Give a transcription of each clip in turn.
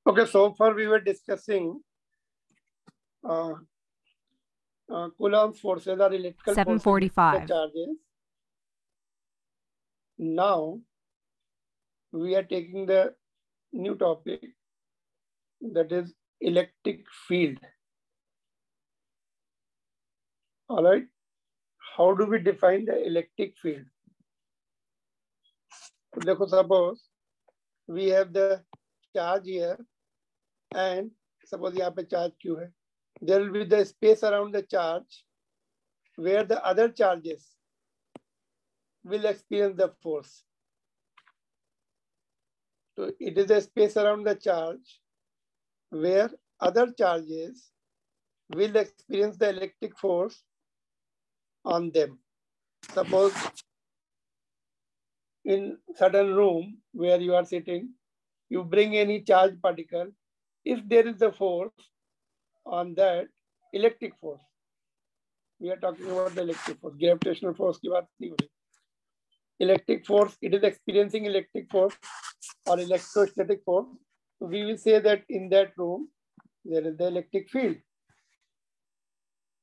Okay, so far we were discussing Coulomb's forces are electrical forces, 7:45. the charges. Now we are taking the new topic, that is electric field. All right. How do we define the electric field? So suppose we have the charge here, and suppose यहाँ पे charge Q है. There will be the space around the charge where the other charges will experience the force. So it is a space around the charge where other charges will experience the electric force on them. Suppose in certain room where you are sitting, you bring any charged particle. If there is a force on that, electric force, we are talking about the electric force, gravitational force की बात नहीं हो रही. Electric force, it is experiencing electric force or electrostatic force. So we will say that in that room there is the electric field.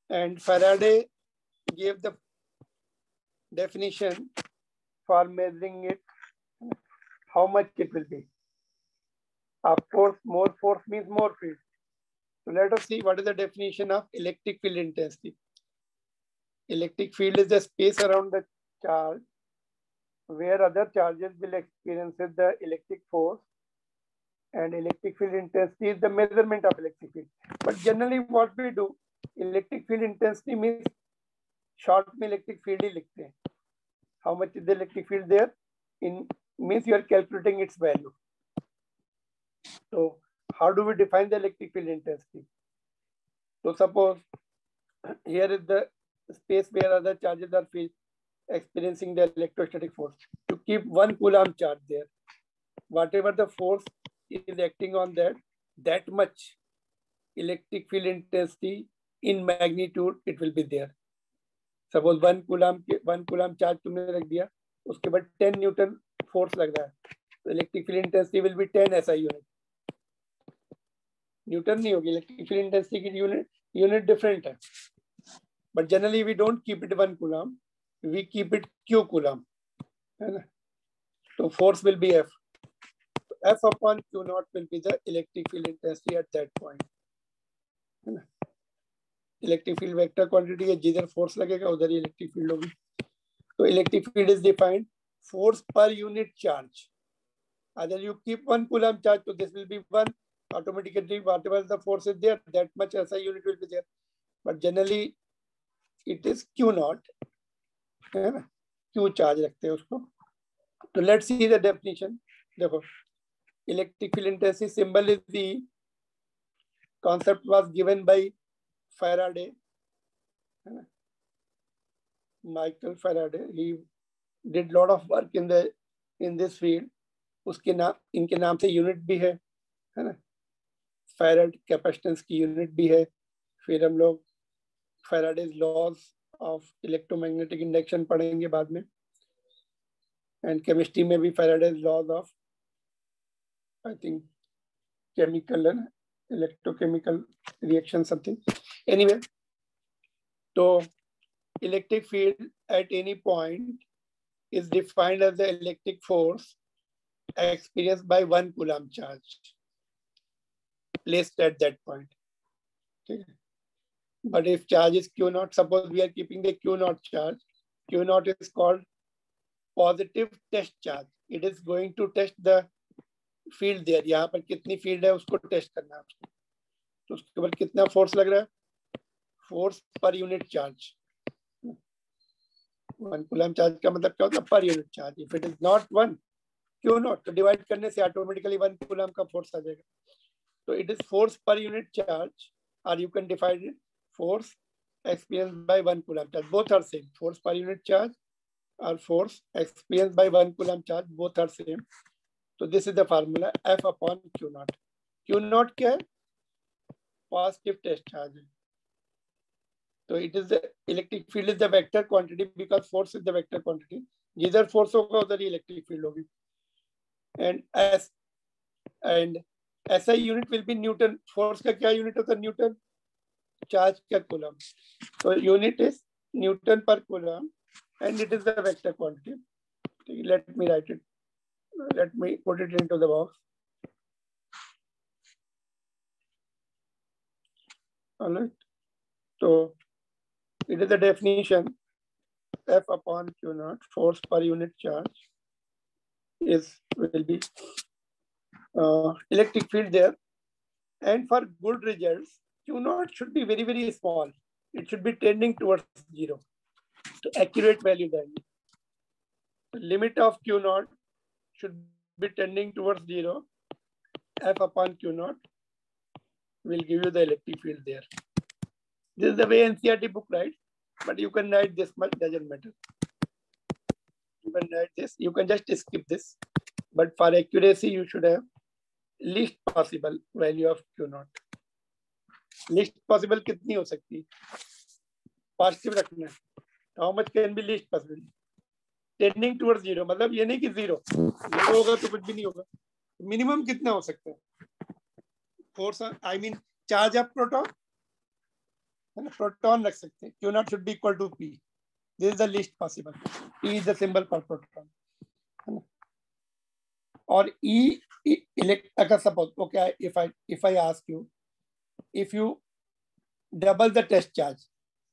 And Faraday gave the definition for measuring it, how much it will be. Of course, more force means more field. So let us see what is the definition of electric field intensity. Electric field is the space around the charge where other charges will experience the electric force, and electric field intensity is the measurement of electric field. But generally what we do, electric field intensity means short में electric field ही लिखते हैं. How much is the electric field there? In means you are calculating its value. So how do we define the electric field intensity? So suppose here is the space where other charges are experiencing the electrostatic force. To keep 1 Coulomb charge there, whatever the force is acting on that much electric field intensity in magnitude it will be there. Suppose 1 Coulomb charge तुमने रख दिया, उसके बाद 10 Newton force लग रहा है, तो electric field intensity will be 10 SI unit. Newton नहीं होगी, electric field intensity की unit different है. But generally we don't keep it 1 Coulomb, we keep it Q Coulomb. So force will be F. F upon Q naught will be the electric field intensity at that point. Electric field vector quantity है, जिधर force लगेगा उधर ही electric field होगी. So electric field is defined force per unit charge. Either you keep 1 Coulomb charge, so this will be 1. Automatically whatever the force is there, that much SI unit will be there. But generally it is Q naught. Q charge रखते हैं उसको. So let's see the definition. देखो, electric field intensity symbol is the concept was given by Faraday. Michael Faraday. He did lot of work in this field. उसके नाम इनके नाम से unit भी है ना. फैराड कैपेसिटेंस की यूनिट भी है. फिर हम लोग Faraday's laws of electromagnetic induction पढ़ेंगे बाद में. एंड केमिस्ट्री में भी Faraday's laws of I think chemical and electrochemical reaction something. Anyway, तो electric field at any point is defined as the electric force experienced by 1 Coulomb charge placed at that point. Okay. But if charge is Q naught, suppose we are keeping the Q naught charge, Q naught is called positive test charge. It is going to test the field there. यहाँ पर कितनी field है उसको test करना है आपको. तो उसके ऊपर कितना force लग रहा है? Force per unit charge. 1 Coulomb charge का मतलब क्या होता है? Per unit charge. If it is not 1 Q naught, तो divide करने से automatically 1 Coulomb का force आ जाएगा. So it is force per unit charge, or you can define it force experienced by 1 Coulomb charge. Both are same. Force per unit charge or force experienced by 1 Coulomb charge, both are same. So this is the formula, F upon Q naught. Q naught क्या है? Positive test charge. So it is the electric field is the vector quantity because force is the vector quantity. जिधर force होगा उधर ही electric field होगी. And S and SI unit will be Newton. Force का क्या unit होता है? Newton. Charge का coulomb. So unit is Newton per coulomb, and it is the vector quantity. Let me write it. Let me put it into the box. All right. So it is the definition. F upon Q naught, force per unit charge, will be electric field there. And for good results, Q naught should be very, very small. It should be tending towards zero. So accurate value then. The limit of Q naught should be tending towards zero. F upon Q naught will give you the electric field there. This is the way NCERT book writes, but you can write this much, doesn't matter. You can write this, you can just skip this. But for accuracy, you should have least possible value of Q naught. Least possible कितनी हो सकती है? Positive रखना है. How much can be least possible? Tending towards zero. मतलब ये नहीं कि zero. Zero होगा तो कुछ भी नहीं होगा. Minimum कितना हो सकता है? Force, I mean charge of proton. Proton रख सकते हैं. Q naught should be equal to P. This is the least possible. P is the symbol for proton. और E अगर suppose, okay, if I ask you, if you double the test charge,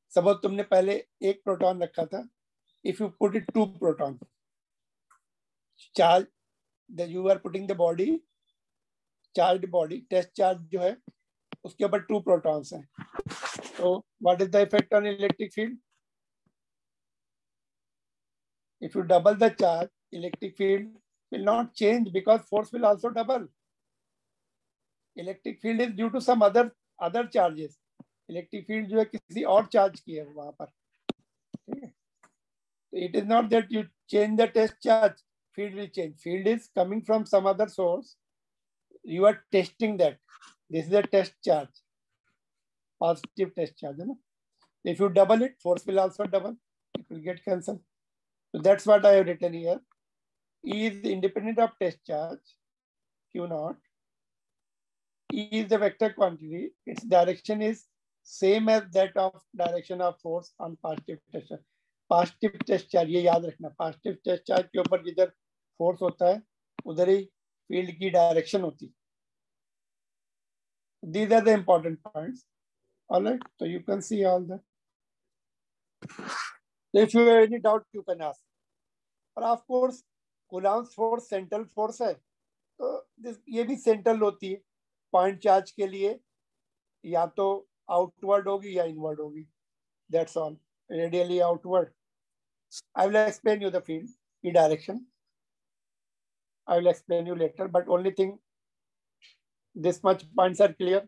suppose तुमने पहले एक proton रखा था, if you put it 2 proton, charge that you are putting the body, charged body, test charge जो है उसके ऊपर 2 protons हैं. So what is the effect on electric field? If you double the charge, electric field will not change because force will also double. Electric field is due to some other charges. Electric field जो है किसी और charge की है वहां पर. It is not that you change the test charge, field will change. Field is coming from some other source. You are testing that. This is a test charge, positive test charge. If you double it, force will also double. It will get cancelled. So that's what I have written here. E is independent of test charge, Q naught. E is the vector quantity. Its direction is same as that of direction of force on positive test charge. Positive test charge, ये याद रखना, positive test charge के ऊपर जिधर force होता है उधर ही field की डायरेक्शन होती है. These are the important points. All right, so you can see all that. So if you have any doubt, you can ask. और of course, Coulomb's force central force है, तो ये भी सेंट्रल होती है. पॉइंट चार्ज के लिए या तो आउटवर्ड होगी या इनवर्ड होगी. That's all. Radially outward. I will explain you the field, the direction. I will explain you later, but only thing, this much points are clear.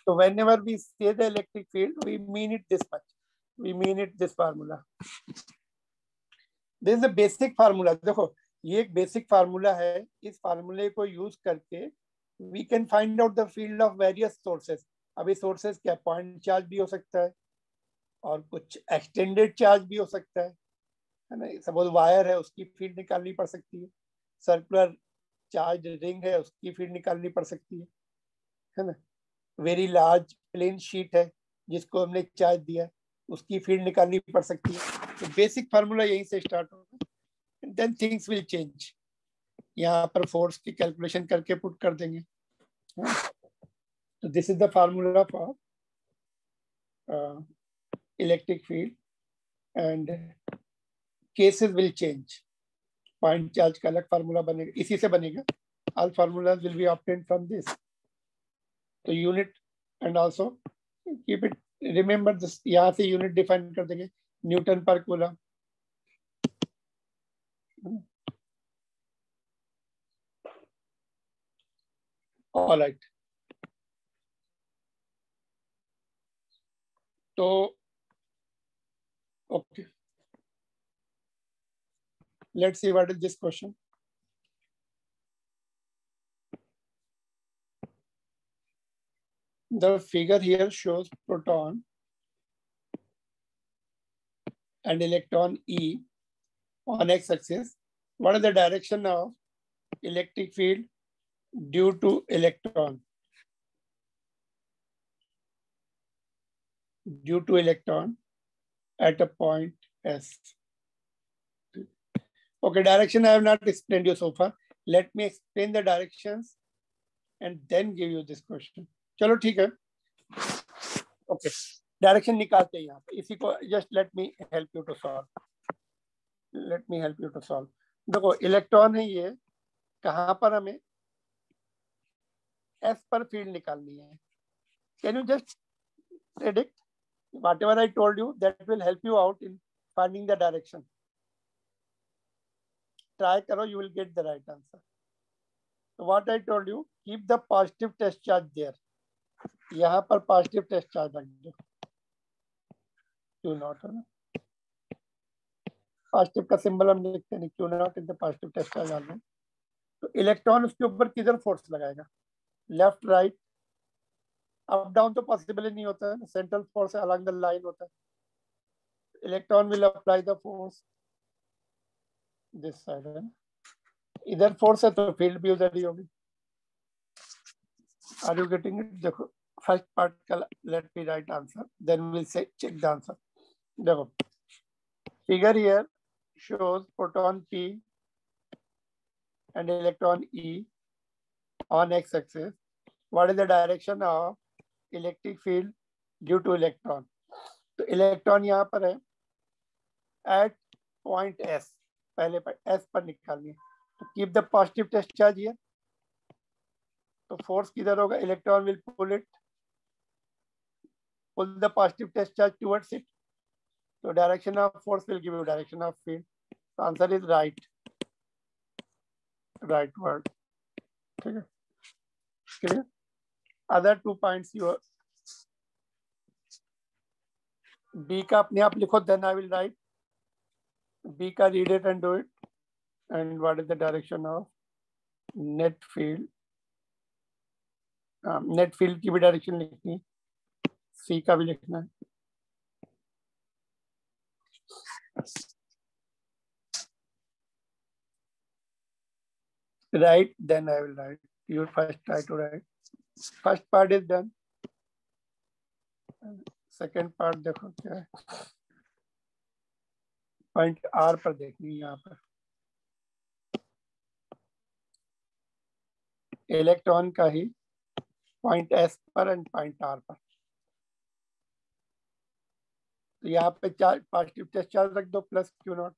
So whenever we say the electric field, we mean it this much. We mean it this formula. This is a basic formula. देखो, ये एक basic formula है. इस formula को use करके we can find out the field of various sources. अभी sources क्या, point charge भी हो सकता है और कुछ एक्सटेंडेड चार्ज भी हो सकता है ना. सपोज वायर है, उसकी फील्ड निकालनी पड़ सकती है. सर्कुलर चार्ज रिंग है, उसकी फील्ड निकालनी पड़ सकती है ना. वेरी लार्ज प्लेन शीट है जिसको हमने चार्ज दिया, उसकी फील्ड निकालनी पड़ सकती है. तो बेसिक फार्मूला यहीं से स्टार्ट होगा. Then things will change. यहाँ पर फोर्स की कैलकुलेशन करके पुट कर देंगे. So this is the formula for electric field, and cases will change. Point charge का अलग formula बनेगा, इसी से बनेगा. All formulas will be obtained from this. So unit, and also keep it, remember this, यहाँ से unit define कर देंगे, Newton per coulomb. All right. So, okay. Let's see what is this question. The figure here shows proton and electron E on x-axis What is the direction of electric field due to electron? Due to electron at a point S. Okay, direction I have not explained you so far. Let me explain the directions and then give you this question. चलो ठीक है. Okay, direction निकालते हैं यहाँ पे. इसी को just let me help you to solve. Let me help you to solve. देखो इलेक्ट्रॉन है ये, कहाँ पर हमें S पर फील्ड निकालनी है. Can you just predict? Whatever I told you, that will help you out in finding the direction. Try karo, you will get the right answer. So what I told you, keep the positive test charge there. यहाँ पर positive test charge रख दो. Q naught है ना. Positive का symbol हम लिखते नहीं. Q naught in the positive test charge डाल दो. तो इलेक्ट्रॉन उसके ऊपर किधर फोर्स लगाएगा? लेफ्ट राइट अप डाउन तो पॉसिबल ही नहीं होता है. Central force along the line होता है. Electron will apply the force this side है. इधर फोर्स है तो फील्ड भी उधर ही होगी. Are you getting it? देखो फर्स्ट पार्ट का let me write answer, then will see check the answer. देखो figure here shows proton P and electron E on x-axis. What is the direction of electric field due to electron? तो electron यहाँ पर है at point S. पहले पर S पर निकालनी है. तो keep the positive test charge here. तो फोर्स किधर होगा? Electron will pull the positive test charge towards it. So direction of force will give you direction of field. The answer is right. Right word. Okay. Clear? Other 2 points you B का अपने आप लिखो, then I will write. B का read it and do it. And what is the direction of net field? Net field की भी direction लिखनी है. C का भी लिखना है. Right, then I will write. You first try to write. First part is done. Second part देखो क्या है. पॉइंट R पर देखनी है. यहाँ पर इलेक्ट्रॉन का ही पॉइंट S पर एंड पॉइंट R पर. तो यहाँ पे चार्ज पॉजिटिव टेस्ट चार्ज रख दो प्लस Q नॉट.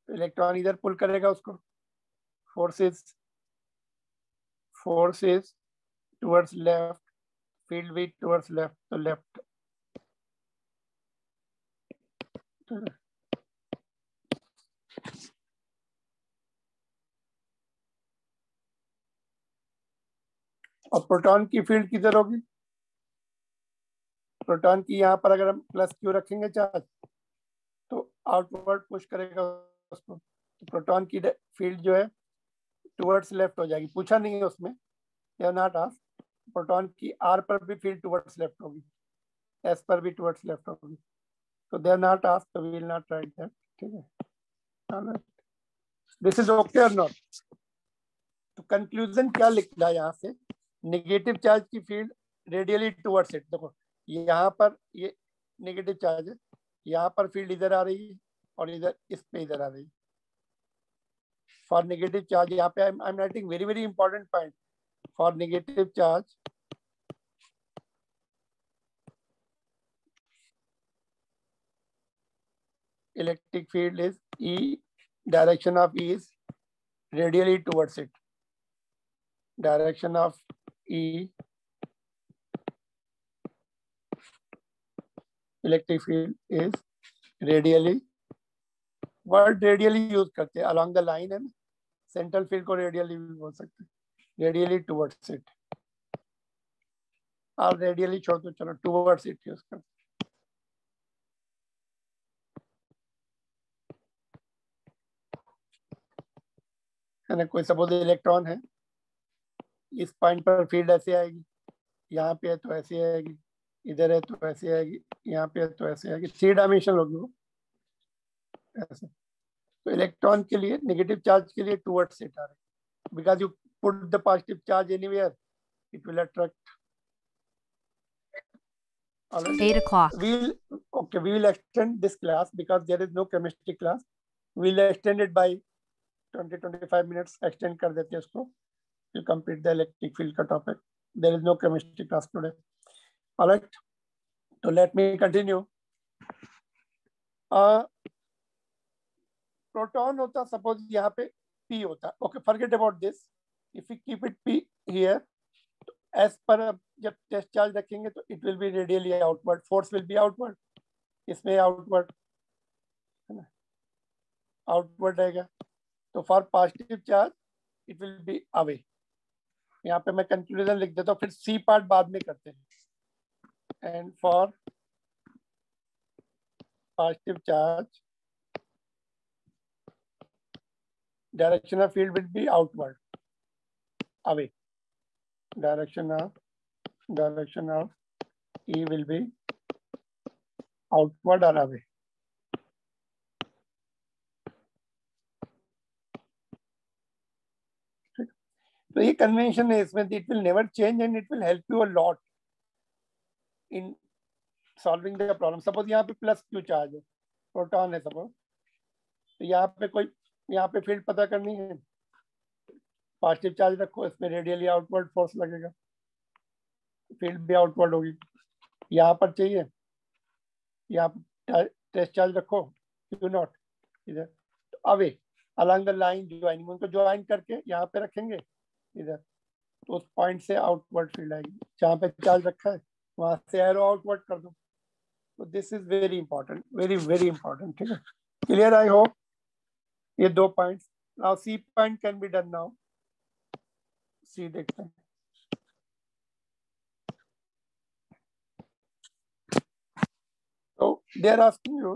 तो इलेक्ट्रॉन इधर पुल करेगा उसको. force is towards left, field भी towards left, तो left. और प्रोटॉन की फील्ड किधर होगी? प्रोटॉन की यहाँ पर अगर हम प्लस Q रखेंगे चार्ज तो आउटवर्ड पुश करेगा उसको. तो प्रोटॉन की फील्ड जो है टुवर्ड्स लेफ्ट हो जाएगी. पूछा नहीं है उसमें, या नॉट आस्क. प्रोटॉन की R पर भी फील्ड टुवर्ड्स लेफ्ट होगी, S पर भी टुवर्ड्स लेफ्ट होगी. तो दे आर नॉट आस्क, तो we will not write that. ठीक है. दिस इज ओके और नॉट? तो कंक्लूजन क्या लिखना है यहाँ से? नेगेटिव चार्ज की फील्ड रेडियली टुवर्ड्स इट. देखो यहाँ पर ये नेगेटिव चार्ज है, यहाँ पर फील्ड इधर आ रही है और इधर इस पे इधर आ रही है. फॉर नेगेटिव चार्ज यहाँ पे I am writing very very important point. For negative charge electric field is E, direction of E is radially towards it. Direction of E, electric field is radially. Word radially use करते हैं along the line है. Central field को radially भी बोल सकते हैं. Radially towards it. और radially छोड़ दो, चलो towards it use करते हैं. है ना. कोई सपोज इलेक्ट्रॉन है, इस पॉइंट पर फील्ड ऐसे आएगी, यहाँ पे है तो ऐसे आएगी, इधर है तो ऐसे आएगी, यहाँ पे है तो ऐसे आएगी. 3 डायमेंशनल होगी वो ऐसे. तो इलेक्ट्रॉन के लिए, नेगेटिव चार्ज के लिए टुवर्ड्स इट आ रहे, because you put the positive charge anywhere it will attract. 8 o'clock. We will extend this class because there is no chemistry class. We'll extend it by 20-25 minutes. Extend कर देते हैं उसको. We'll complete the electric field का topic. There is no chemistry class today. All right. So let me continue. Proton होता, suppose यहाँ पे P होता. Okay, forget about this. If we keep it P here, S पर जब test charge रखेंगे तो it will be radially outward, force will be outward, इसमें outward है ना, आउटवर्ड रहेगा. तो for positive charge it will be away. यहाँ पे मैं कंक्लूजन लिख देता हूँ, फिर सी पार्ट बाद में करते हैं. And for positive charge direction of field will be outward, away. Direction of E will be outward or away. तो ये कन्वेंशन है इसमें. It will never change and it will help you a lot in solving the problem. Suppose यहाँ पे plus Q charge है, proton है suppose, तो यहाँ पे कोई, यहाँ पे फील्ड पता करनी है, पॉजिटिव चार्ज रखो, इसमें रेडियली आउटवर्ड फोर्स लगेगा, फील्ड भी आउटवर्ड होगी. यहाँ पर चाहिए, यहाँ पर टेस्ट चार्ज रखो, क्यू नॉट इधर, तो away along the line joining, उनको ज्वाइन करके यहाँ पे रखेंगे इधर, तो उस पॉइंट से आउटवर्ड फील्ड आएगी. जहाँ पे चार्ज रखा है वहां से एरो आउटवर्ड कर दो. तो this is very important, very very important. ठीक है, क्लियर? आई होप ये दो points. Now C point can be done. Now C देखते हैं. तो दे आर आस्किंग यू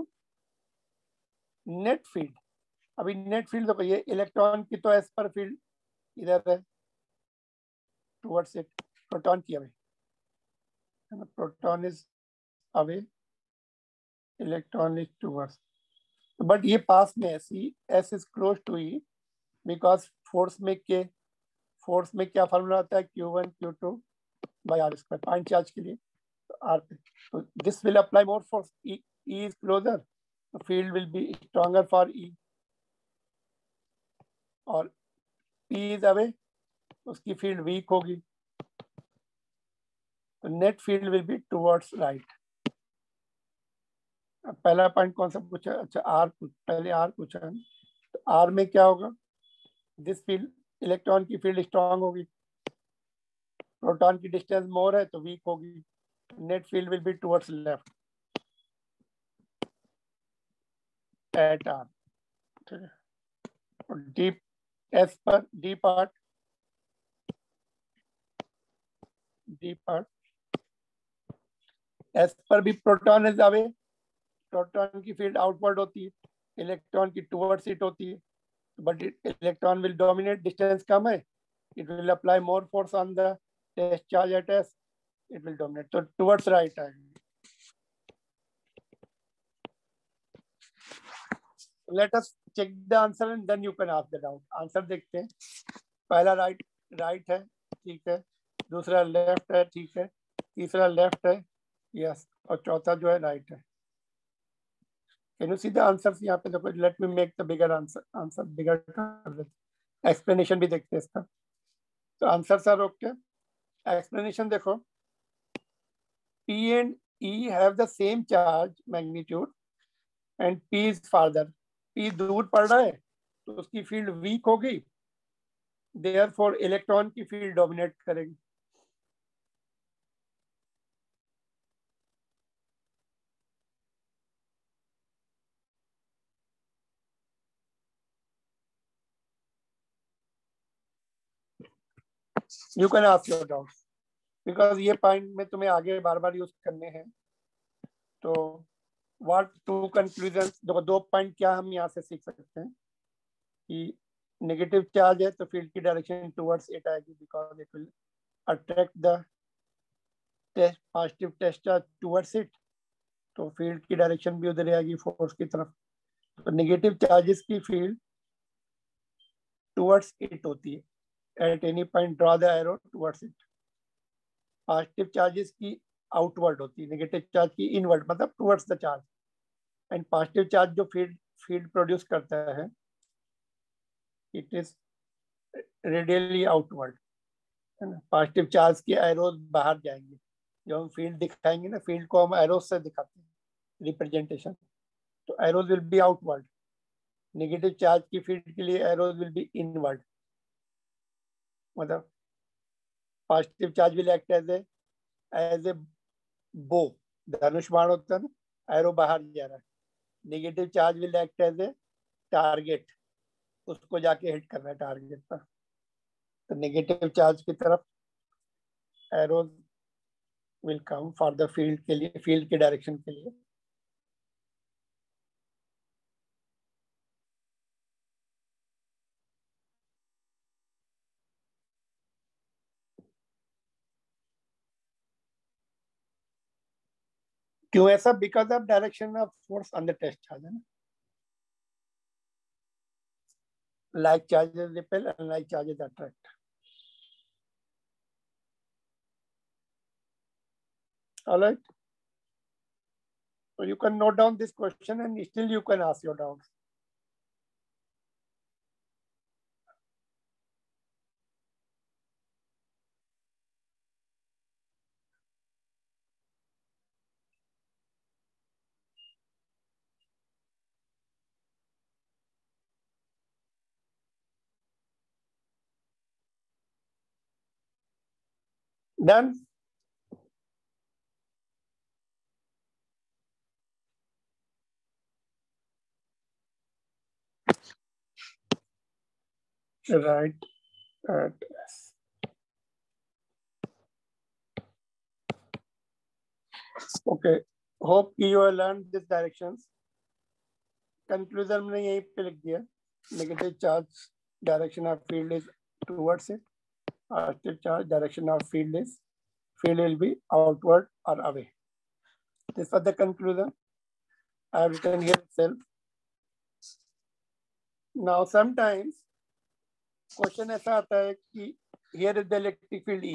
नेट फील्ड. अभी नेट फील्ड देखो, ये इलेक्ट्रॉन की तो एस पर फील्ड इधर है टुवर्ड्स इट, प्रोटॉन की away, proton is away, electron is towards. But ये पास में है, C S is close to E, because force में क्या फॉर्मूला आता है, Q1 Q2 by R², point charge के लिए आर पे. तो this will apply more force. E is closer, the field will be stronger for E. और P is away, उसकी फील्ड वीक होगी. तो net field will be towards right. पहला point कौन सा पूछा? अच्छा, आर, पहले आर पूछा है. तो आर में क्या होगा? दिस फील्ड, इलेक्ट्रॉन की फील्ड स्ट्रांग होगी, प्रोटॉन की डिस्टेंस मोर है तो वीक होगी. Net field will be towards left at R. ठीक है, और डीप एस पर डी पार्ट एस पर भी प्रोटॉन इज अवे, प्रोटॉन की फील्ड आउटवर्ड होती है, इलेक्ट्रॉन की टुवर्ड्स इट होती है. But electron will dominate, distance कम है, it will apply more force on the test charge eight S, it will dominate. तो टुवर्ड्स राइट आएगी. Let us check the answer and then you can ask the doubt. Answer देखते हैं. पहला right है, ठीक है. दूसरा लेफ्ट है, ठीक है. तीसरा लेफ्ट है, यस. और चौथा जो है राइट है. Can you see the answers? यहाँ पे देखो, let me make the bigger answer bigger कर देते. एक्सप्लेनेशन भी देखते हैं इसका. तो आंसर्स आर ओके. एक्सप्लेनेशन देखो, P and E have the same charge magnitude and P is farther. P दूर पड़ रहा है तो उसकी फील्ड वीक होगी, देयरफॉर इलेक्ट्रॉन की फील्ड डोमिनेट करेगी. You can ask your doubts, because ये पॉइंट में तुम्हें आगे बार बार यूज करने हैं. तो व्हाट टू कंक्लूजन, दो पॉइंट क्या हम यहाँ से सीख सकते हैं कि नेगेटिव चार्ज है तो फील्ड की डायरेक्शन टुवर्ड्स इट आएगी, because it will attract the positive test charge towards it, तो फील्ड की डायरेक्शन भी उधर आएगी फोर्स की तरफ. तो नेगेटिव चार्जेस की फील्ड टुवर्ड्स इट होती है, at any point draw the arrow towards it. Positive charges की आउटवर्ड होती है, नेगेटिव चार्ज की इनवर्ड, मतलब towards the charge. And positive charge जो फील्ड प्रोड्यूस करता है, इट इज रेडियली आउटवर्ड, है ना। पॉजिटिव चार्ज के एरोज बाहर जाएंगे, जब हम फील्ड दिखाएंगे ना, फील्ड को हम एरोज से दिखाते हैं रिप्रेजेंटेशन, तो arrows will be outward. Negative charge की फील्ड के लिए एरोज विल बी इनवर्ड, मतलब positive charge will act as a bow, धनुष बाण होता है ना, एरो बाहर जा रहा है। Negative charge will act as a target, उसको जाके हिट करना है टारगेट पर। तो नेगेटिव चार्ज की तरफ arrows will come for the field के लिए, फील्ड के डायरेक्शन के लिए। क्यों ऐसा? Because of direction of force on the test charge, है ना। Like charges repel and like charges attract. All right. So you can note down this question and still you can ask your doubts. Done? Right. Yes. Okay. Hope you have learned these directions. Conclusion मैंने यहीं पे लिख दिया. Negative charge direction of field is towards it. Positive charge direction of field will be outward or away. This was the conclusion. I have written here itself. Now sometimes question ऐसा आता है कि here is the electric field ई,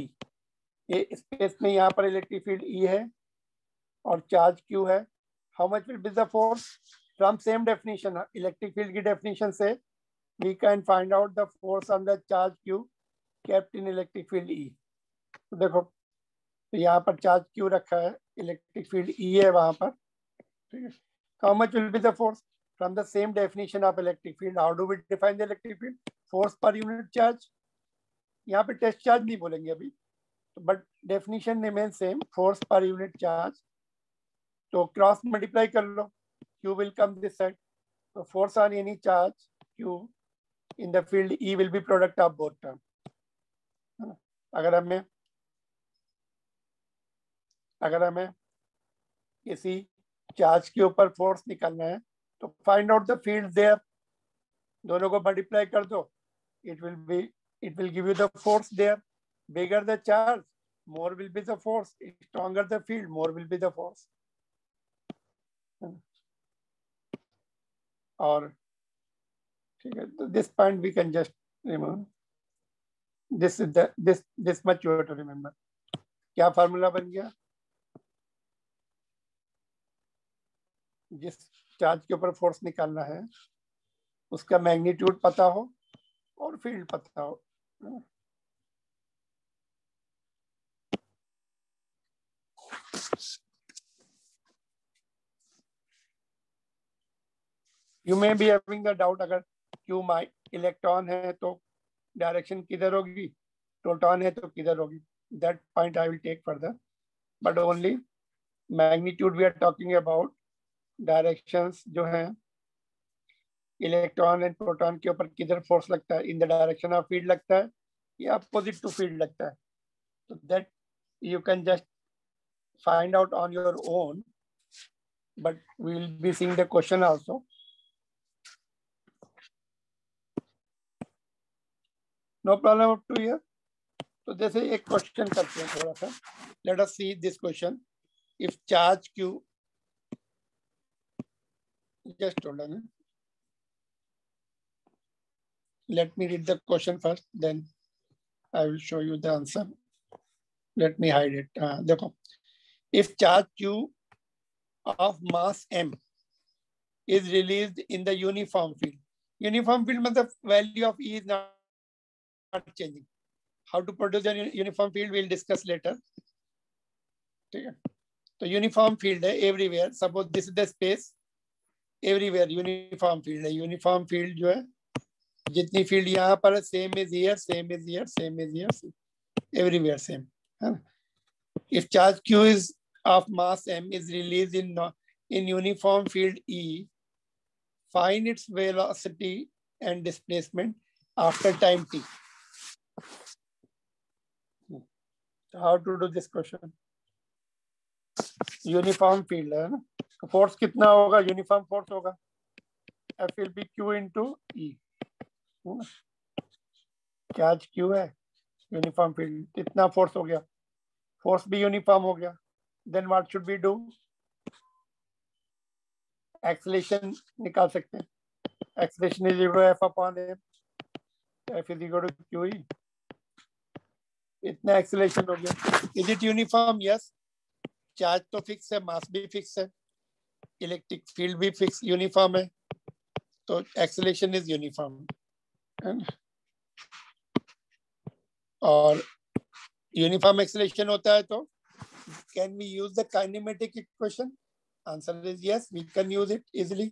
ये space में यहाँ पर electric field E है और चार्ज क्यू है। How much will be the force? From same definition, electric field की डेफिनेशन से we can find out the force on the charge Q kept in electric field E. तो देखो, तो यहाँ पर चार्ज क्यू रखा है, इलेक्ट्रिक फील्ड ई है वहां पर, ठीक है। How much will be the force? From the same definition of electric field, how do we define the electric field? Force पर यूनिट चार्ज। यहाँ पे टेस्ट चार्ज नहीं बोलेंगे अभी, but definition remain same, force पर यूनिट चार्ज। तो cross multiply कर लो, Q will come this side. So force on any charge Q in the field E will be product of both term. अगर हमें किसी चार्ज के ऊपर force निकालना है तो find out the field there, दोनों को मल्टीप्लाई कर दो, it will give you the force there. Bigger the charge, more will be the force. Stronger the field, more will be the force. और ठीक है, तो this point we can just remove. This much you have to remember. क्या formula बन गया? जिस charge के ऊपर फोर्स निकालना है उसका मैग्नीट्यूड पता हो और फील्ड पता हो। You may be having the doubt, अगर क्यू माई इलेक्ट्रॉन है तो डायरेक्शन किधर होगी, प्रोटॉन है तो किधर होगी, that point I will take further, but only magnitude we are talking about. Directions जो हैं इलेक्ट्रॉन एंड प्रोटॉन के ऊपर किधर फोर्स लगता है, in the direction of field लगता है या अपोजिट टू फील्ड लगता है, तो that you can just find out on your own, but we will be seeing the question also. No problem up to here. तो जैसे एक क्वेश्चन करते हैं थोड़ा सा, let us see this question. If charge Q, just hold on, Let me read the question first, then I will show you the answer. Let me hide it. देखो, if charge Q of mass M is released in the uniform field. Uniform field मतलब value of E is not changing. How to produce a uniform field we'll discuss later. ठीक है? तो uniform field है everywhere. Suppose this is the space, everywhere uniform field है. Uniform field जो है, जितनी field यहाँ पर है, same is here, same is here, same is here, everywhere same है ना. If charge Q is of mass M is released in uniform field E, find its velocity and displacement after time t. How to do this question? Uniform field है ना, force कितना होगा? Uniform force होगा F will be Q into E. Charge Q है, uniform field, कितना force हो गया? Force भी यूनिफॉर्म हो गया. Then what should we do? Acceleration निकाल सकते हैं. Acceleration is equal to F upon M. F is equal to QE. इतना एक्सेलरेशन हो गया. Is it uniform? Yes. Charge तो फिक्स है, मास भी फिक्स है, इलेक्ट्रिक फील्ड भी फिक्स यूनिफॉर्म है, तो एक्सेलरेशन इज यूनिफॉर्म. और यूनिफॉर्म एक्सेलरेशन होता है तो can we use the kinematic equation? Answer is yes, we can use it easily.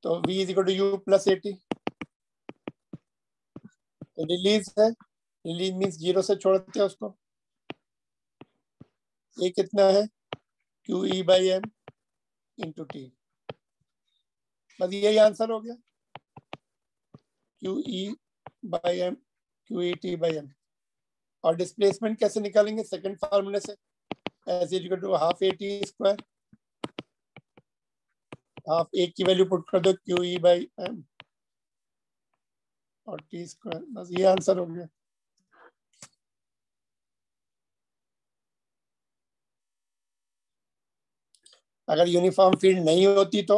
तो v is equal to u plus at. तो रिलीज है, रिलीज मीन्स जीरो से छोड़ते हैं उसको. ये कितना है? QE by m into t. बस यही आंसर हो गया. QE by m, QET by m. और डिस्प्लेसमेंट कैसे निकालेंगे? सेकंड फार्मूले से. S is equal to half AT square. Half एक की वैल्यू पुट कर दो, QE बाई m और t स्क्वायर. बस ये आंसर हो गया. अगर यूनिफॉर्म फील्ड नहीं होती तो,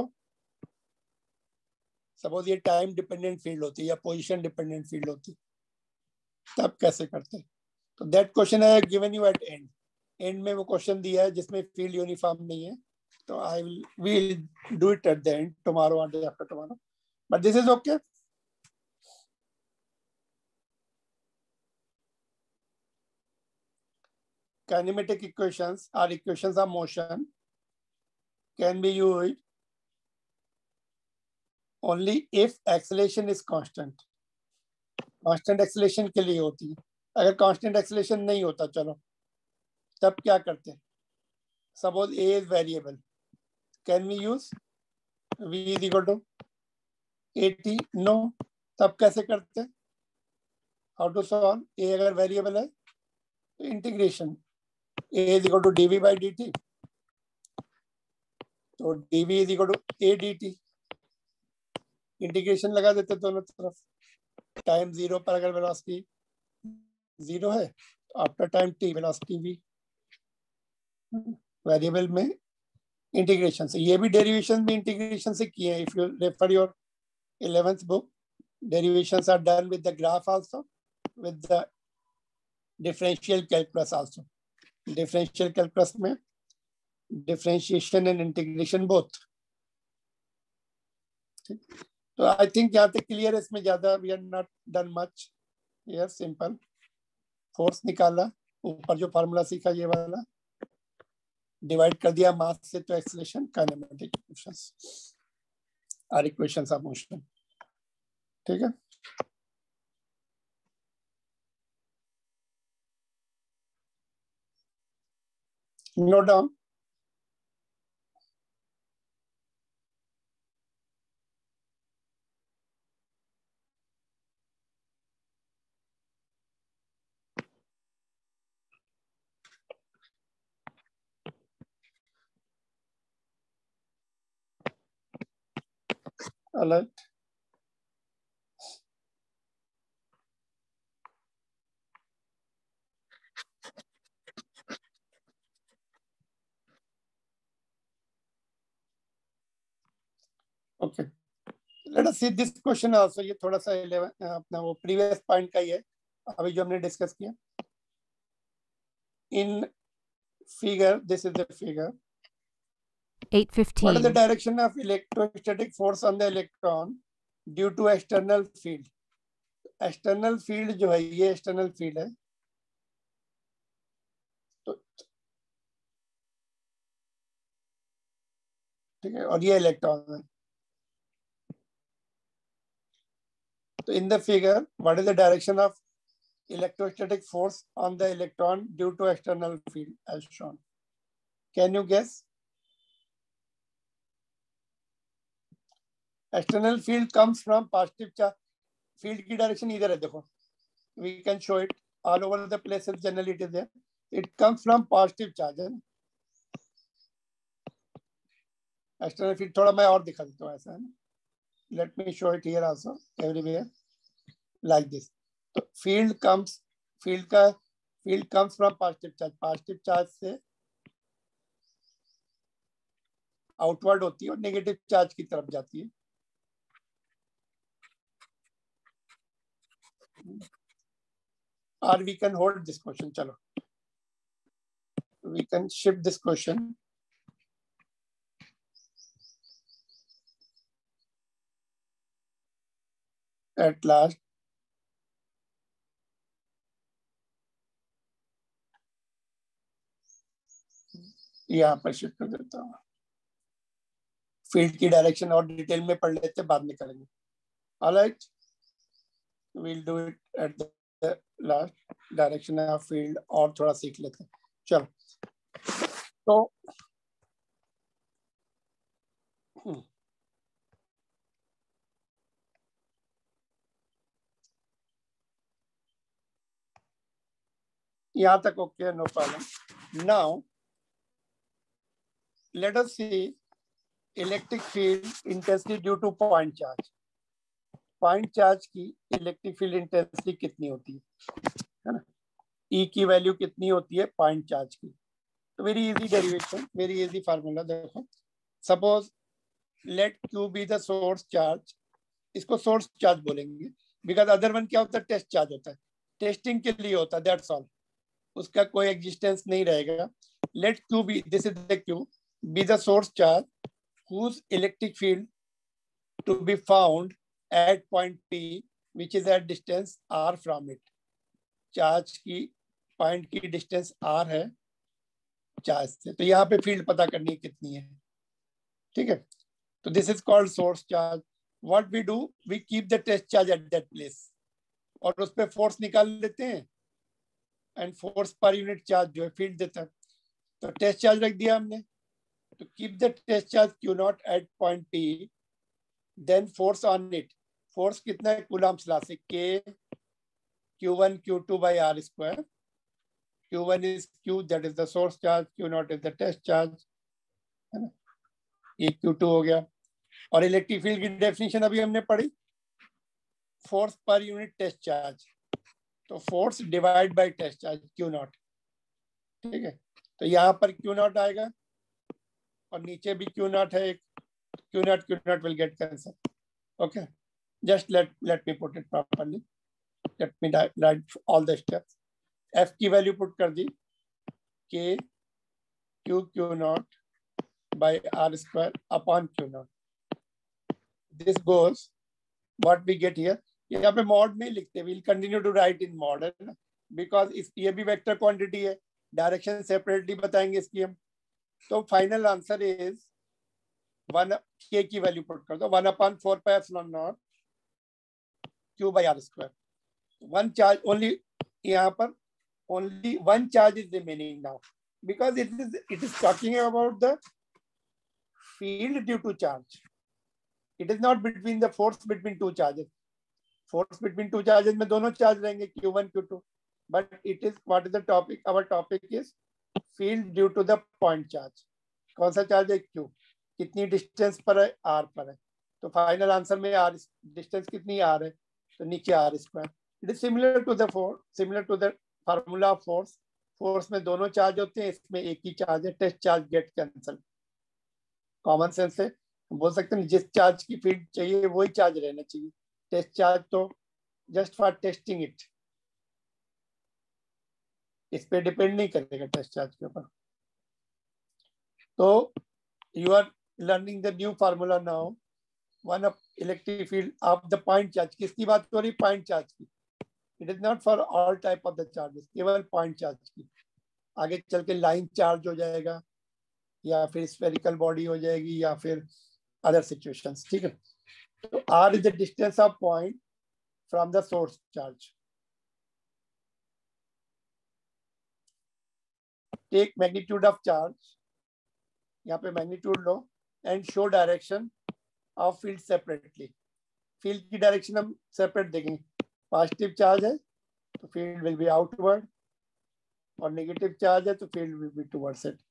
सपोज ये टाइम डिपेंडेंट फील्ड होती या पोजीशन डिपेंडेंट फील्ड होती, तब कैसे करते? तो दैट क्वेश्चन है given you at end. End में वो क्वेश्चन दिया है जिसमें फील्ड यूनिफॉर्म नहीं है. तो I will do it at the end tomorrow और day after tomorrow. But this is okay. Kinematic equations are equations of motion, can be used only if acceleration is constant. Constant acceleration के लिए होती है. अगर constant acceleration नहीं होता, चलो तब क्या करते हैं? Suppose a is variable, can we use v is equal to at? No. तब कैसे करते हैं? How to solve? ए अगर वेरिएबल है तो integration a is equal to dv by dt. तो dv is equal to a dt. Integration लगा देते दोनों तरफ. टाइम जीरो पर अगर वेलोसिटी जीरो है तो after time t velocity v. Variable में इंटीग्रेशन से. ये भी डेरिवेशन भी इंटीग्रेशन से किए हैं. If you refer your 11th book, derivations are done with the graph also, with the differential calculus also. Differential calculus में differentiation and integration both. तो आई थिंक यहाँ तक क्लियर है. इसमें ज्यादा we are not done much. ये simple force निकाला, ऊपर जो फार्मूला सीखा ये वाला, डिवाइड कर दिया मास से, तो acceleration. Kinematic equations are equations of motion. ठीक है. Note down. Alert. Okay. Let us see this question also. ये थोड़ा सा 11 अपना वो प्रीवियस पॉइंट का ही है, अभी जो हमने डिस्कस किया. In figure, this is the figure. 8:15. What is the direction of electrostatic force on the electron due to external field? External field जो है, ये external field है. तो ठीक है, और ये इलेक्ट्रॉन है. तो in the figure, what is the direction of electrostatic force on the electron due to external field as shown? Can you guess? External field comes from positive charge. Field की direction इधर है, देखो. We can show it all over the places. Generally, it is there. It comes from positive charge. External field थोड़ा मैं और दिखा देता हूँ ऐसा है. Let me show it here also everywhere like this. तो field comes from positive charge. Positive charge से outward होती है और negative charge की तरफ जाती है. Or we can hold this question. चलो, we can shift this question. At last, यहाँ पर शिफ्ट कर देता हूँ. फील्ड की डायरेक्शन और डिटेल में पढ़ लेते, बाद में करेंगे. Alright, we'll do it at the last. Direction of field और थोड़ा सीख लेते हैं. चलो, तो यहाँ तक okay, no problem. Now let us see electric field intensity due to point charge. Point charge की electric field intensity कितनी होती है ना? E की वैल्यू कितनी होती है point charge की? तो very easy derivation, very easy formula. देखो, suppose let Q be the source charge. इसको source charge बोलेंगे because other one क्या होता है, test charge होता है, testing के लिए होता है, that's all. उसका कोई existence नहीं रहेगा. Let Q be, this is the Q, be the source charge whose electric field to be found at point P, which is at distance r from it. Charge की point की distance r है charge से, तो यहाँ पे field पता करनी है कितनी है. ठीक है, तो this is called source charge. What we do, we keep the test charge at that place और उस पर फोर्स निकाल लेते हैं एंड फोर्स पर यूनिट चार्ज जो है फील्ड देता है. तो टेस्ट चार्ज रख दिया हमने, तो keep the test charge Q0 at point P, then force on it. Force कितना है, कूलम्ब्स लॉ से K Q1 Q2 by R square. Q1 is Q, that is the source charge. Q0 is the test charge. है ना, ये Q2 हो गया. और electric field की डेफिनेशन अभी हमने पढ़ी, फोर्स पर यूनिट टेस्ट चार्ज. तो force divide by test charge Q0. ठीक है, तो यहाँ पर Q0 आएगा और नीचे भी Q0 है एक. Q0 will get cancelled. Okay, just let me put it properly. Let me write all the steps. F की वैल्यू पुट कर दी, K Q0 by R square upon Q0. This goes, what we get here, यहाँ पे mod में लिखते हैं. we'll continue to write in mod because ये भी vector quantity है, डायरेक्शन सेपरेटली बताएंगे इसकी हम. तो फाइनल आंसर इज 1 K की वैल्यू पुट कर दो, 1/4πε0 Q by R square. One charge only, यहाँ पर only one charge is remaining now because it is talking about the field due to charge. It is not between the force between two charges. Force between two charges में दोनों charge रहेंगे Q1 Q2, but it is, what is the topic? Our topic is field due to the point charge. कौन सा charge है, Q, कितनी distance पर है, R पर है. तो फाइनल आंसर में R डिस्टेंस कितनी R है, तो नीचे R square. It is similar to the formula of force. Force में दोनों चार्ज होते हैं, इसमें एक ही चार्ज है, test charge get cancel. Common sense से बोल सकते हैं जिस चार्ज की फील्ड चाहिए वही चार्ज रहना चाहिए। टेस्ट चार्ज तो जस्ट फॉर टेस्टिंग इट, इस पे डिपेंड नहीं करेगा टेस्ट चार्ज के ऊपर। तो you are learning the new formula now, one of electric field of the point charge. किसकी बात हो रही? पॉइंट चार्ज की। It is not for all type of the charges, केवल पॉइंट चार्ज की। आगे चल के लाइन चार्ज हो जाएगा, या फिर स्फेरिकल बॉडी हो जाएगी, या फिर अदर सिचुएशंस। ठीक है, तो R is the distance of point from the source charge. Take magnitude of charge, यहाँ पे मैग्नीट्यूड लो, and show direction of field separately. Field की डायरेक्शन हम सेपरेट देखेंगे। पॉजिटिव चार्ज है तो फील्ड विल बी आउटवर्ड, और नेगेटिव चार्ज है तो field will be towards it.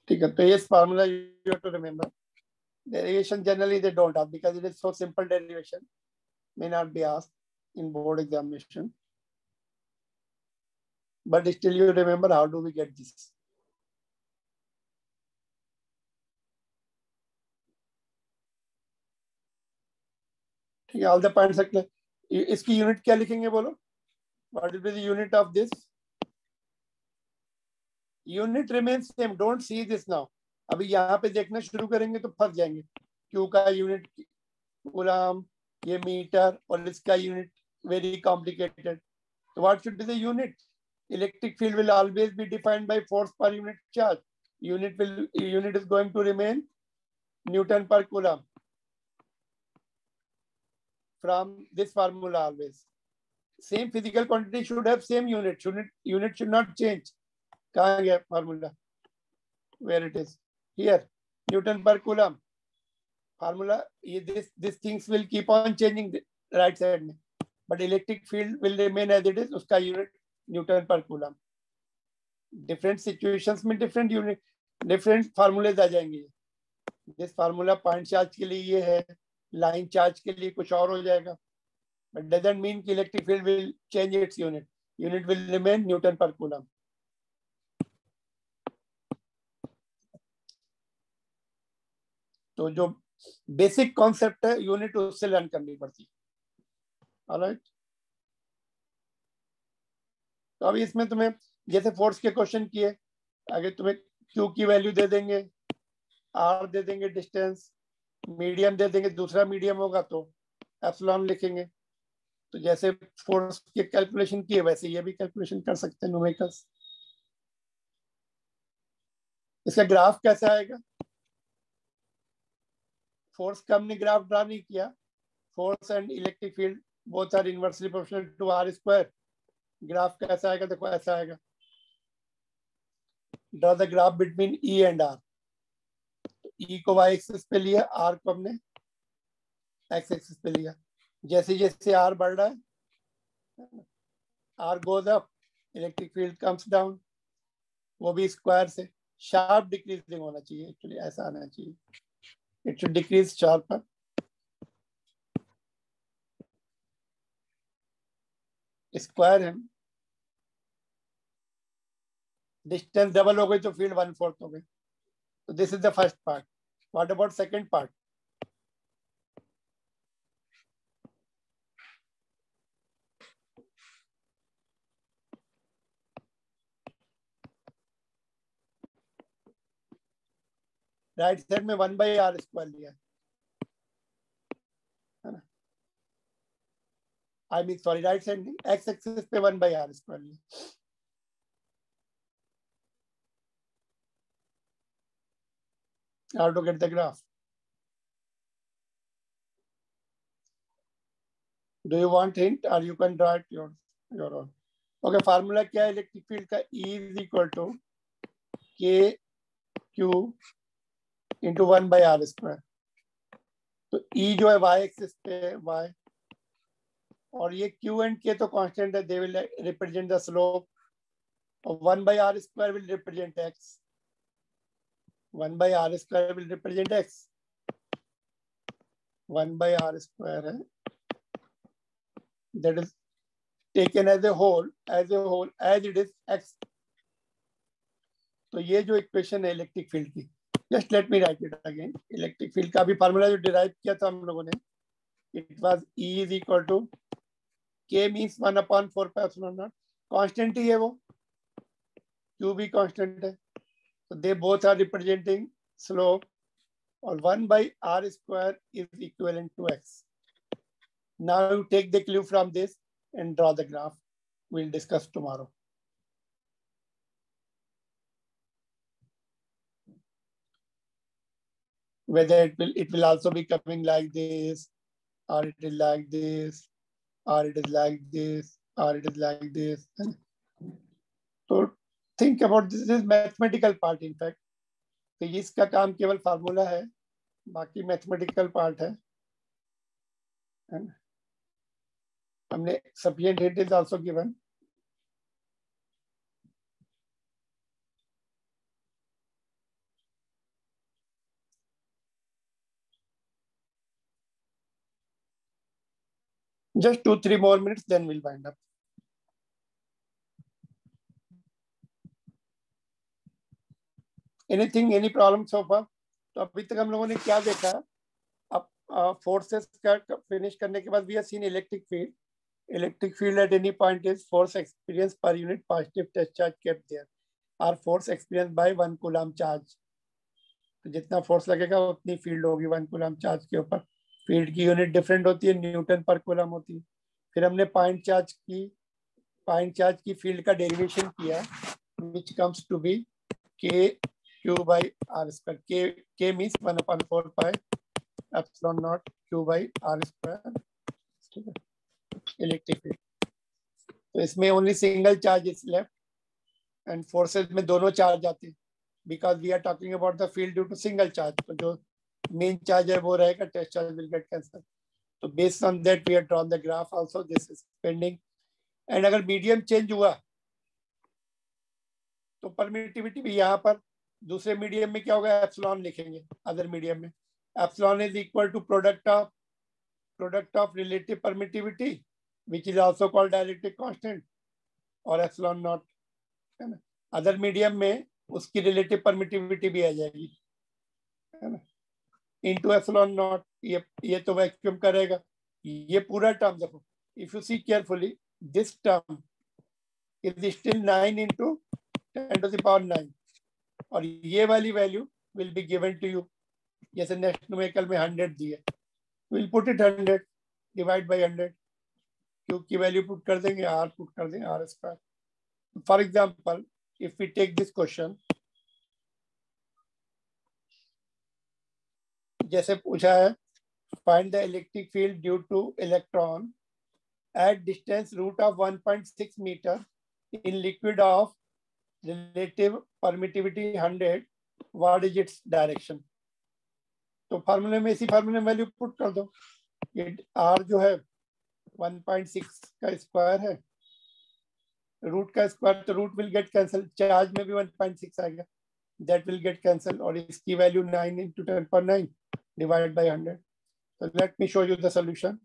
ठीक है, तो ये formula you have to remember. Derivation generally they don't ask because it is so simple. Derivation may not be asked in board examination, but still you remember how do we get this. ठीक है, all the points are clear. इसकी unit क्या लिखेंगे बोलो? What will be the unit of this? Unit remains same. Don't see this now. अभी यहाँ पे देखना शुरू करेंगे तो फंस जाएंगे। Q का यूनिट कूलम, ये मीटर, और इसका unit very complicated. So what should be the unit? Electric field will always be defined by force per unit charge. Unit is going to remain Newton per coulomb from this formula always. Same physical quantity should have same unit. Unit should not change. कहाँ गया formula? Where it is? Here, Newton per coulomb. Formula. These things will keep on changing right side में, but electric field will remain as it is. उसका unit Newton per coulomb. Different situations में different unit, different फार्मूलेज आ जाएंगे। This formula point charge के लिए ये है, line charge के लिए कुछ और हो जाएगा, बट डजंट मीन कि electric field will change its unit. Unit will remain Newton पर कूलम। तो जो बेसिक कॉन्सेप्ट है यूनिट उससे लर्न करनी पड़ती है। ऑलराइट, तो अभी इसमें तुम्हें जैसे फोर्स के क्वेश्चन किए, आगे तुम्हें क्यू की वैल्यू दे देंगे, आर दे देंगे डिस्टेंस, मीडियम दे देंगे, दूसरा मीडियम होगा तो एप्सिलॉन लिखेंगे। तो जैसे फोर्स के कैलकुलेशन किए वैसे ये भी कैलकुलेशन कर सकते हैं न्यूमेरिकल्स। इसका ग्राफ कैसे आएगा? फोर्स का हमने ग्राफ ड्रा नहीं किया। Force and electric field both are inversely proportional to R square. Graph कैसा आएगा? देखो ऐसा आएगा। Draw the graph between E and R. E को वाई एक्सिस पे लिया, आर को हमने एक्स एक्सिस पे लिया। जैसे जैसे आर बढ़ रहा है, R goes up, electric field comes down, वो भी स्क्वायर से। शार्प डिक्रीजिंग होना चाहिए, एक्चुअली ऐसा आना चाहिए। It should decrease sharper. Square है, डिस्टेंस डबल हो गई तो फील्ड 1/4 हो गई। तो this is the first part. What about second part? Right side में 1/r² लिया है ना। I mean sorry, right side नहीं, एक्स एक्सिस पे 1/r² लिया। How to get the graph? Do you want hint or you can draw it your own? Okay, formula क्या है electric field का? E is equal to KQ into 1/r²। तो E जो है y axis पे है, y, और ये Q and K तो कांस्टेंट है, they will represent the slope, और 1/r² will represent x। 1/r² will represent x। 1/r square है, that is taken as a whole as it is x. तो ये जो इक्वेशन है इलेक्ट्रिक फील्ड की, just let me right it again. Electric field का अभी formula जो derive किया था हम लोगों ने, it was E is equal to K means 1/4πε0. Constant ही है वो, Q भी कांस्टेंट है, तो they both are representing slope, और 1/r square is equivalent to x. Now you take the clue from this and draw the graph. We'll discuss tomorrow. Whether it will also be coming like this, or it is like this, or it is like this, or it is like this. So think about this is mathematical part in fact. तो इसका काम केवल formula है, बाकी mathematical part है. हमने sufficient hint is also given. Just 2-3 more minutes, then we'll wind up. Anything, any problem so far? तो अभी तक हम लोगों ने क्या देखा? अब फोर्सेस का फिनिश करने के बाद we have seen electric field. Electric field at any point is force experienced per unit positive test charge kept there, or force experienced by 1 coulomb charge. तो जितना फोर्स लगेगा उतनी फील्ड होगी 1 coulomb चार्ज के ऊपर. फील्ड की unit different होती है, न्यूटन पर कूलम होती है. फिर हमने पॉइंट चार्ज की फील्ड का डेरिवेशन किया, which comes to be K Q/r square. K means 1/4π epsilon naught Q/r square. ठीक है, इलेक्ट्रिक फील्ड. तो इसमें only single charge is left, and forces में दोनों चार्ज आते हैं, because we are talking about the field due to single charge. तो जो मेन चार्ज है वो रहेगा, test charge will get cancel. तो based on that we are drawn the graph also. This is pending. And अगर medium change हुआ तो permittivity भी यहाँ पर दूसरे मीडियम में क्या होगा, एप्सिलॉन लिखेंगे. अदर मीडियम में epsilon is equal to product of relative permittivity which is also called dielectric constant, और एप्सिलॉन नॉट, है ना. अदर मीडियम में उसकी रिलेटिव परमिटिविटी भी आ जाएगी, है ना, इनटू एप्सिलॉन नॉट. ये तो वैक्यूम करेगा. ये पूरा टर्म देखो, if you see carefully, this term is still 9 into 10⁻⁹, और ये वाली value will be given to you. जैसे नेक्स्ट न्यूमेरिकल में 100 दी है, will put it 100 divide by 100. Q की वैल्यू पुट कर देंगे, आर पुट कर देंगे, R square. For example, if we take this question, जैसे पूछा है, find the electric field due to electron at distance root of 1.6 meter in liquid of relative permittivity 100, what is its direction? तो फार्मूले में, इसी फार्मूले में वैल्यू पुट कर दो. ये r जो है 1.6 का स्क्वायर है, रूट का स्क्वायर, तो root will get cancel. Charge में भी 1.6 आएगा, दैट विल गेट कैंसल, और इसकी value 9 into 10⁻⁹ divide by 100. So let me show you the solution.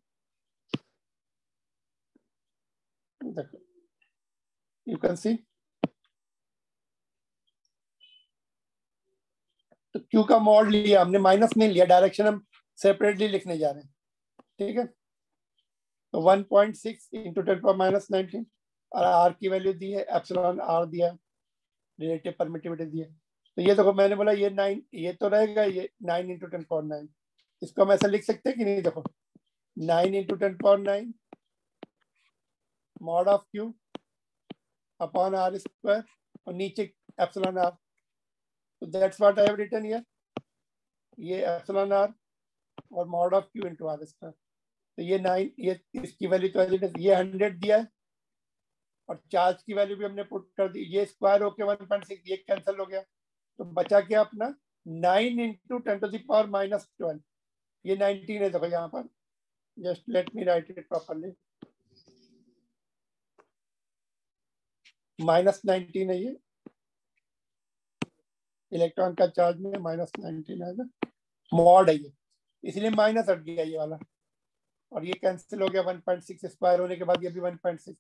You can see. तो Q का मॉड लिया हमने, माइनस नहीं लिया, डायरेक्शन हम सेपरेटली लिखने जा रहे हैं. ठीक है, तो 1.6 into 10⁻⁹, और R की वैल्यू दी है, एप्सिलॉन R दिया, रिलेटिव परमिटिविटी दी है. तो ये देखो, मैंने बोला ये 9, ये तो रहेगा, ये 9 into 10⁻⁹. इसको हम ऐसा लिख सकते हैं कि नहीं? देखो, 9 into 10⁻⁹ mod of Q upon R square, और नीचे एप्सिलॉन R. तो that's what I have written here. ये एप्सिलॉन R और mod of Q into R square. तो ये 9, ये इसकी वैल्यू तो ये 100 दिया है, और चार्ज की वैल्यू भी हमने पुट कर दी. ये स्क्वायर होके 1.6, ये कैंसिल हो गया, तो बचा क्या अपना 9 into 10⁻⁻12. ये 19 है, देखो यहाँ पर. Just let me right it properly. -19 है ये, इलेक्ट्रॉन का चार्ज में -19 है, मॉड है ये. इसलिए माइनस हट गया ये वाला, और ये कैंसिल हो गया 1.6 स्क्वायर होने के बाद, ये भी 1.6,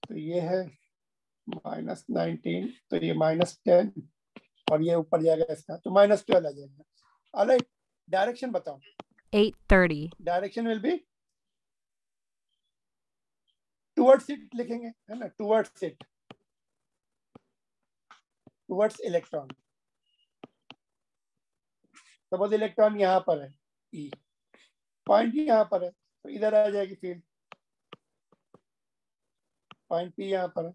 तो ये है -19, तो ये -10, और ये ऊपर जाएगा इसका, तो -12 आ जाएगा। अलग डायरेक्शन बताओ। 8:30. Direction will be towards it लिखेंगे, है ना, towards it, towards electron. Suppose electron यहाँ पर है, ई पॉइंट यहाँ पर है, तो इधर आ जाएगी फील्ड, पॉइंट पी यहाँ पर है।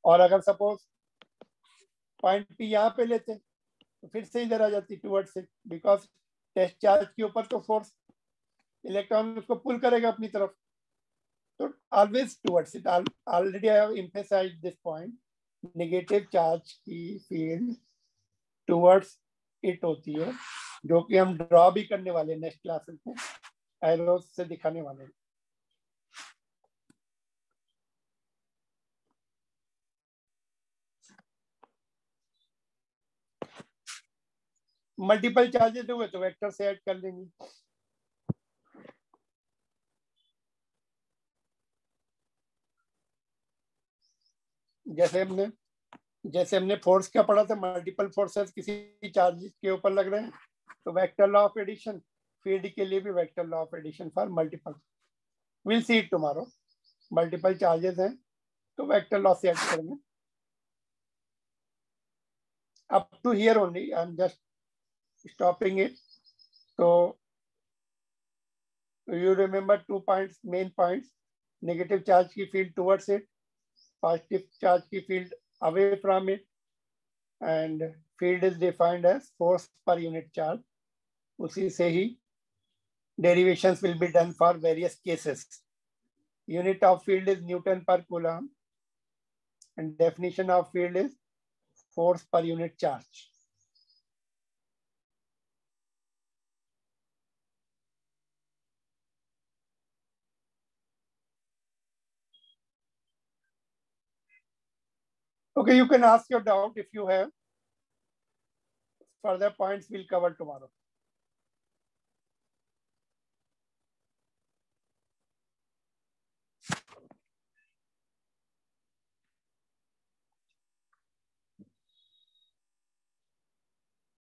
और अगर सपोज पॉइंट पी यहाँ पे लेते तो फिर से इधर आ जाती towards it, because test charge के ऊपर तो फोर्स, इलेक्ट्रॉन उसको पुल करेगा अपनी तरफ, तो always towards it. Already I have emphasised this point, negative charge की फील्ड टुवर्ड्स इट होती है, जो कि हम ड्रॉ भी करने वाले नेक्स्ट क्लासेस में, एरोस से दिखाने वाले हैं। मल्टीपल चार्जेस हुए तो वेक्टर से ऐड कर लेंगे। जैसे हमने फोर्स का पढ़ा था, मल्टीपल फोर्सेस किसी चार्ज के ऊपर लग रहे हैं, तो vector law of addition, field के लिए भी vector law of addition for multiple, will see it tomorrow. Multiple charges हैं तो वेक्टर लॉ से ऐड करेंगे। Up to here only, I am just stopping it. So you remember 2 points, main points: negative charge की field towards it, positive charge की field away from it, and field is defined as force per unit charge. उसी से ही derivations will be done for various cases. Unit of field is Newton per Coulomb, and definition of field is force per unit charge. Okay, you can ask your doubt if you have. Further points we'll cover tomorrow.